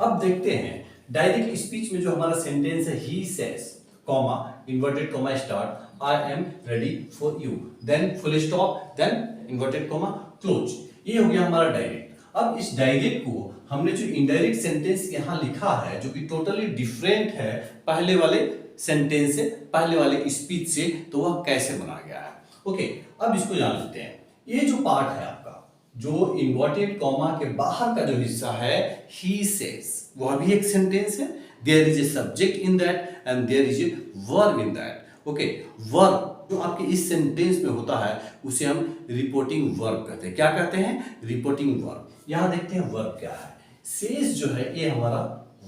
अब देखते हैं डायरेक्ट स्पीच में जो हमारा सेंटेंस है he says comma inverted comma start I am ready for you then full stop then inverted comma close. ये हो गया हमारा डायरेक्ट। अब इस डायरेक्ट को हमने जो इनडायरेक्ट सेंटेंस यहाँ लिखा है जो कि टोटली डिफरेंट है पहले वाले सेंटेंस से, पहले वाले स्पीच से, तो वह कैसे बना गया है। ओके, अब इसको जान लेते हैं। ये जो पार्ट है आपका, जो इन्वर्टेड कॉमा के बाहर का जो हिस्सा है ही सेज, वह भी एक सेंटेंस है। There is a subject in that and there is a verb in that. Okay, verb जो आपके इस सेंटेंस में होता है उसे हम रिपोर्टिंग वर्ब कहते हैं। क्या कहते हैं? Reporting verb. यहां देखते हैं वर्ब क्या है। सेज जो है ये हमारा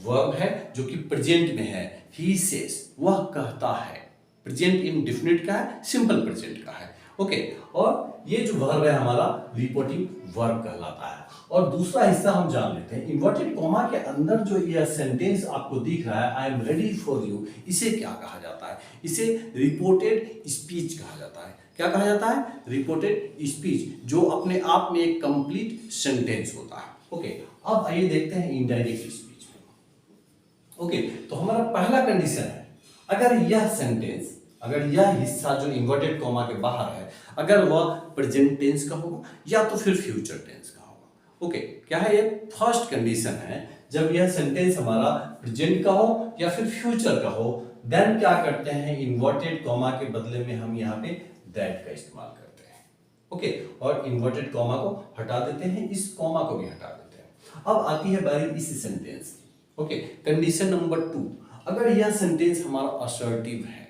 वर्ब है जो कि प्रेजेंट में है। ही सेज, वह कहता है। प्रेजेंट इंडेफिनिट का है, सिंपल प्रेजेंट का है। ओके, और ये जो वर्ब है हमारा रिपोर्टिंग वर्ब कहलाता है। और दूसरा हिस्सा हम जान लेते हैं। इन्वर्टेड कॉमा के अंदर जो ये सेंटेंस आपको दिख रहा है आई एम रेडी फॉर यू, इसे क्या कहा जाता है? इसे रिपोर्टेड स्पीच कहा जाता है। क्या कहा जाता है? रिपोर्टेड स्पीच, जो अपने आप में एक कंप्लीट सेंटेंस होता है। ओके, अब आइए देखते हैं इनडायरेक्ट स्पीच में। ओके, तो हमारा पहला कंडीशन है, अगर यह सेंटेंस, अगर यह हिस्सा जो इन्वर्टेड कॉमा के बाहर है, अगर वह प्रेजेंट टेंस का होगा या तो फिर फ्यूचर टेंस का होगा। ओके, क्या है? ये फर्स्ट कंडीशन है। जब यह सेंटेंस हमारा प्रेजेंट का हो या फिर फ्यूचर का हो, देन क्या करते हैं? इन्वर्टेड कॉमा के बदले में हम यहाँ पे दैट का इस्तेमाल करते हैं। ओके, और इन्वर्टेड कॉमा को हटा देते हैं, इस कॉमा को भी हटा देते हैं। अब आती है बारी इस सेंटेंस की। ओके, कंडीशन नंबर 2, अगर यह सेंटेंस हमारा असर्टिव है।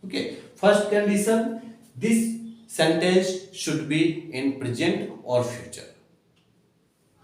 Okay, first condition, this sentence should be in present और फ्यूचर।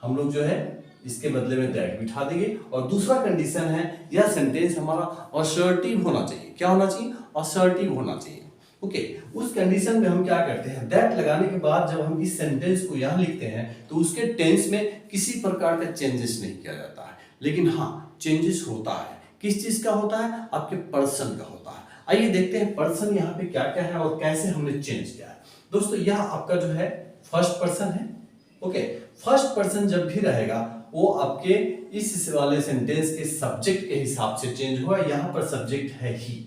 हम लोग जो है इसके बदले में दैट बिठा देंगे। और दूसरा कंडीशन है, यह सेंटेंस हमारा असर्टिव होना चाहिए। क्या होना चाहिए? असर्टिव होना चाहिए। ओके, उस कंडीशन में हम क्या करते हैं? दैट लगाने के बाद जब हम इस सेंटेंस को यहां लिखते हैं तो उसके टेंस में किसी प्रकार का चेंजेस नहीं किया जाता है। लेकिन हाँ, चेंजेस होता है। किस चीज का होता है? आपके पर्सन का होता है। आइए देखते हैं पर्सन यहाँ पे क्या क्या है और कैसे हमने चेंज किया है। दोस्तों, यह आपका जो है फर्स्ट पर्सन है। ओके, फर्स्ट पर्सन जब भी रहेगा वो आपके इस वाले सेंटेंस के सब्जेक्ट के हिसाब से चेंज हुआ। यहाँ पर सब्जेक्ट है ही।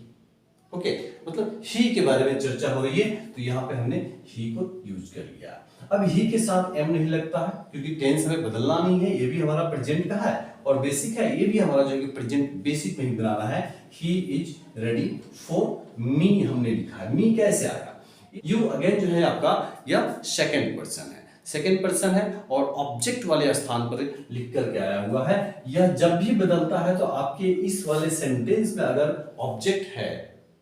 ओके, मतलब ही के बारे में चर्चा हो रही है तो यहाँ पे हमने ही को यूज कर लिया। अब ही के साथ एम नहीं लगता है क्योंकि टेंस हमें बदलना नहीं है। ये भी हमारा प्रेजेंट का है और बेसिक है। ये भी हमारा जो कि प्रेजेंट बेसिक में ही बनाना है। He is ready for me हमने लिखा है। मी कैसे आएगा? यू अगेन जो है आपका यह सेकंड पर्सन है। सेकंड पर्सन है और ऑब्जेक्ट वाले स्थान पर लिख करके आया हुआ है। यह जब भी बदलता है तो आपके इस वाले सेंटेंस में अगर ऑब्जेक्ट है,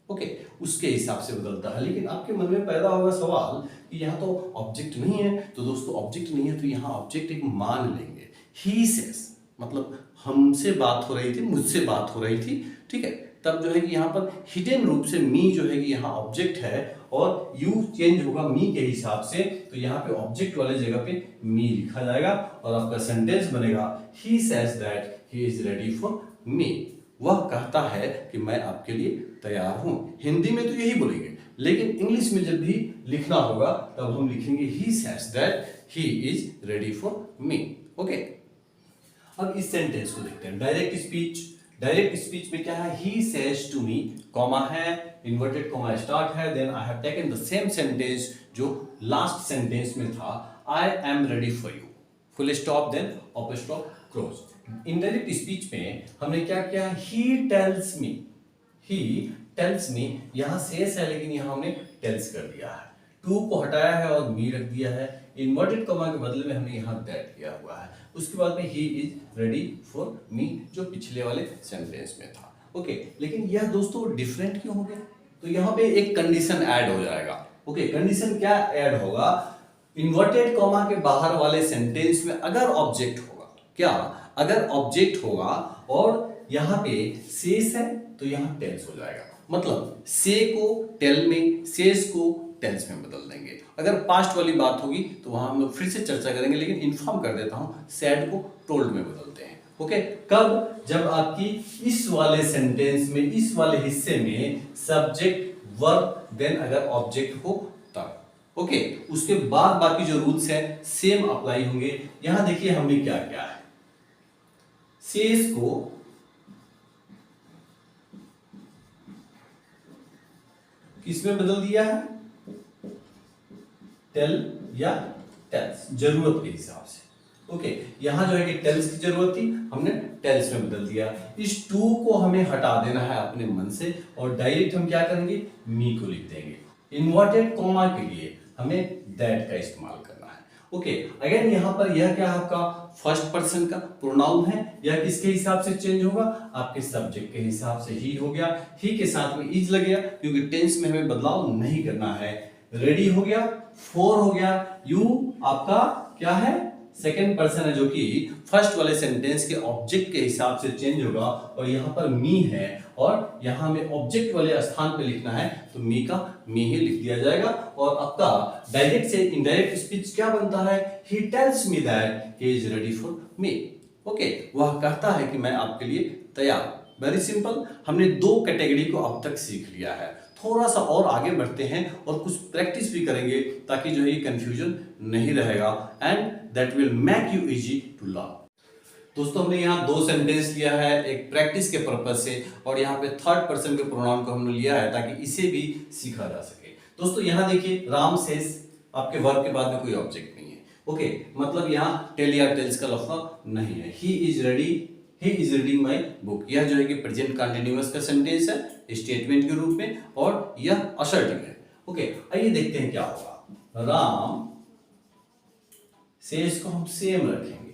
ओके, उसके हिसाब से बदलता है। लेकिन आपके मन में पैदा होगा सवाल कि यहाँ तो ऑब्जेक्ट नहीं है। तो दोस्तों, ऑब्जेक्ट नहीं है तो यहाँ ऑब्जेक्ट एक मान लेंगे। ही सेज मतलब हमसे बात हो रही थी, मुझसे बात हो रही थी, ठीक है। तब जो है कि यहाँ पर हिडन रूप से मी जो है कि यहाँ ऑब्जेक्ट है और यू चेंज होगा मी के हिसाब से। तो यहाँ पे ऑब्जेक्ट वाले जगह पे मी लिखा जाएगा और आपका सेंटेंस बनेगा he says that he is ready for me. वह कहता है कि मैं आपके लिए तैयार हूं। हिंदी में तो यही बोलेंगे, लेकिन इंग्लिश में जब भी लिखना होगा तब हम लिखेंगे he says that he is ready for me. Okay, अब इस सेंटेंस को देखते हैं। Direct speech. डायरेक्ट स्पीच में क्या है? He says to me, comma है, इन्वर्टेड कॉमा स्टार्ट है, then I have taken the same sentence जो लास्ट सेंटेंस में था, I am ready for you, full stop, then apostrophe close. Indirect speech में हमने क्या किया? He tells me, he tells me. यहां सेज है लेकिन यहां हमने टेल्स कर दिया है। टू को हटाया है और मी रख दिया है। इन्वर्टेड कॉमा के बदले में हमने यहाँ दैट किया हुआ है। उसके बाद में he is ready for me जो पिछले वाले सेंटेंस में था। ओके, लेकिन यह दोस्तों डिफरेंट क्यों हो गया? तो यहाँ पे एक कंडीशन ऐड हो जाएगा। ओके, कंडीशन क्या ऐड होगा? इन्वर्टेड कॉमा के बाहर वाले सेंटेंस में अगर ऑब्जेक्ट होगा, क्या? अगर ऑब्जेक्ट होगा और यहाँ पे सेस है तो यहाँ टेल्स हो जाएगा। मतलब से को टेल में, सेस को टेंस में बदल देंगे। अगर पास्ट वाली बात होगी तो वहां हम लोग फिर से चर्चा करेंगे, लेकिन इन्फॉर्म कर देता हूं, सैड को टोल्ड में बदलते हैं। ओके, कब? जब आपकी इस वाले सेंटेंस में, इस वाले हिस्से में सब्जेक्ट वर्ब देन अगर ऑब्जेक्ट हो तब। ओके, उसके बाद बाकी जो रूल्स है सेम अप्लाई होंगे। यहां देखिए हमने क्या किया है। सेज को किसमें बदल दिया है, टेल या टेल्स, जरूरत के हिसाब से। ओके, यहां जो है कि टेल्स की जरूरत थी, हमने टेल्स में बदल दिया। इस टू को हमें हटा देना है अपने मन से और डायरेक्ट हम क्या करेंगे, मी को लिख देंगे। इन्वर्टेड कॉमा के लिए हमें दैट का इस्तेमाल करना है। ओके, अगेन यहां पर यह क्या आपका फर्स्ट पर्सन का प्रोनाउन है, यह किसके हिसाब से चेंज होगा, आपके सब्जेक्ट के हिसाब से ही हो गया। ही के साथ में इज लग गया क्योंकि टेंस में हमें बदलाव नहीं करना है। रेडी हो गया, फोर हो गया, यू आपका क्या है, सेकेंड पर्सन है जो कि फर्स्ट वाले सेंटेंस के ऑब्जेक्ट के हिसाब से चेंज होगा। और यहाँ पर मी है और यहाँ हमें ऑब्जेक्ट वाले स्थान पे लिखना है तो मी का मी ही लिख दिया जाएगा। और आपका डायरेक्ट से इनडायरेक्ट स्पीच क्या बनता है, ही tells me that he is ready for me. Okay, वह कहता है कि मैं आपके लिए तैयार। वेरी सिंपल, हमने दो कैटेगरी को अब तक सीख लिया है। थोड़ा सा और आगे बढ़ते हैं और कुछ प्रैक्टिस भी करेंगे ताकि जो है कंफ्यूजन नहीं रहेगा and that will make you easy to learn. दोस्तों, हमने यहाँ दो सेंटेंस लिया है एक प्रैक्टिस के पर्पज से और यहाँ पे थर्ड पर्सन के प्रोनाउन को हमने लिया है ताकि इसे भी सीखा जा सके। दोस्तों यहाँ देखिए, राम सेज आपके वर्ब के बाद में कोई ऑब्जेक्ट नहीं है। ओके, मतलब यहाँ टेल या टेल्स का लफ्ज़ नहीं है। He is reading my book, यह जो है कि प्रेजेंट कंटिन्यूअस का सेंटेंस है स्टेटमेंट के रूप में और यह असर्टिव है। ओके, आइए देखते हैं क्या होगा। राम सेज को हम सेम रखेंगे।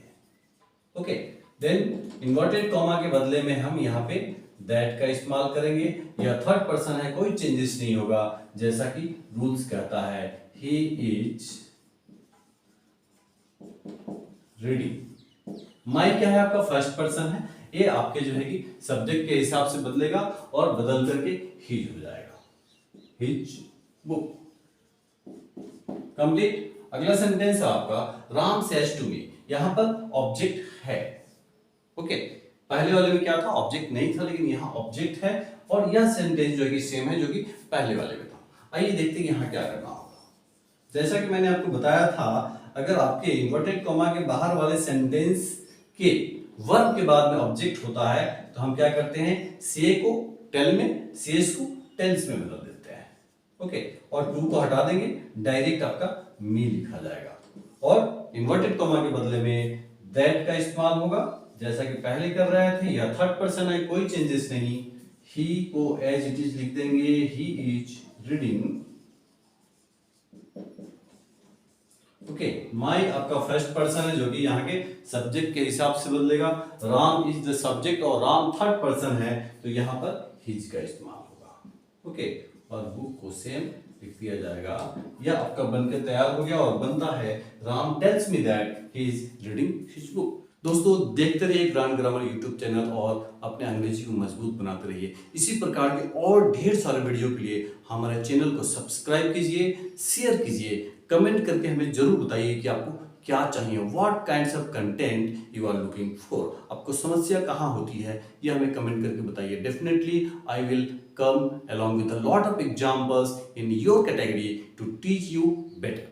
ओके, देन इन्वर्टेड कॉमा के बदले में हम यहाँ पे दैट का इस्तेमाल करेंगे। यह थर्ड पर्सन है, कोई चेंजेस नहीं होगा जैसा कि रूल्स कहता है। He is reading. माई क्या है, आपका फर्स्ट पर्सन है, ये आपके जो है कि सब्जेक्ट के हिसाब से बदलेगा और बदल करके हिज हो जाएगा, हिज बुक। कंप्लीट। अगला सेंटेंस है आपका राम सेज टू मी, यहां पर ऑब्जेक्ट है। ओके, पहले वाले में क्या था, ऑब्जेक्ट नहीं था, लेकिन यहाँ ऑब्जेक्ट है और यह सेंटेंस जो है कि सेम है जो कि पहले वाले में था। आइए देखते हैं यहाँ क्या करना होगा। जैसा कि मैंने आपको बताया था, अगर आपके इन्वर्टेड कॉमा के बाहर वाले सेंटेंस के वर्ब के बाद में ऑब्जेक्ट होता है तो हम क्या करते हैं, से को टेल में, सेज को टेल्स में बदल देते हैं। ओके, और टू को हटा देंगे, डायरेक्ट आपका मी लिखा जाएगा और इन्वर्टेड कॉमा के बदले में दैट का इस्तेमाल होगा जैसा कि पहले कर रहे थे। या थर्ड पर्सन है, कोई चेंजेस नहीं, ही को एज इट इज लिख देंगे, ही इज रीडिंग। ओके, माई आपका फर्स्ट पर्सन है जो कि यहाँ के सब्जेक्ट के हिसाब से बदलेगा। राम इज द सब्जेक्ट और राम थर्ड पर्सन है तो यहाँ पर हिज का इस्तेमाल होगा। ओके, और बुक को सेम लिख दिया जाएगा। यह आपका बनकर तैयार हो गया और बनता है Ram tells me that he is reading his book. दोस्तों, देखते रहिए ग्रांड ग्रामर यूट्यूब चैनल और अपने अंग्रेजी को मजबूत बनाते रहिए। इसी प्रकार के और ढेर सारे वीडियो के लिए हमारे चैनल को सब्सक्राइब कीजिए, शेयर कीजिए, कमेंट करके हमें जरूर बताइए कि आपको क्या चाहिए, what kinds of content you are looking for. आपको समस्या कहाँ होती है ये हमें कमेंट करके बताइए। Definitely I will come along with a lot of examples in your category to teach you better.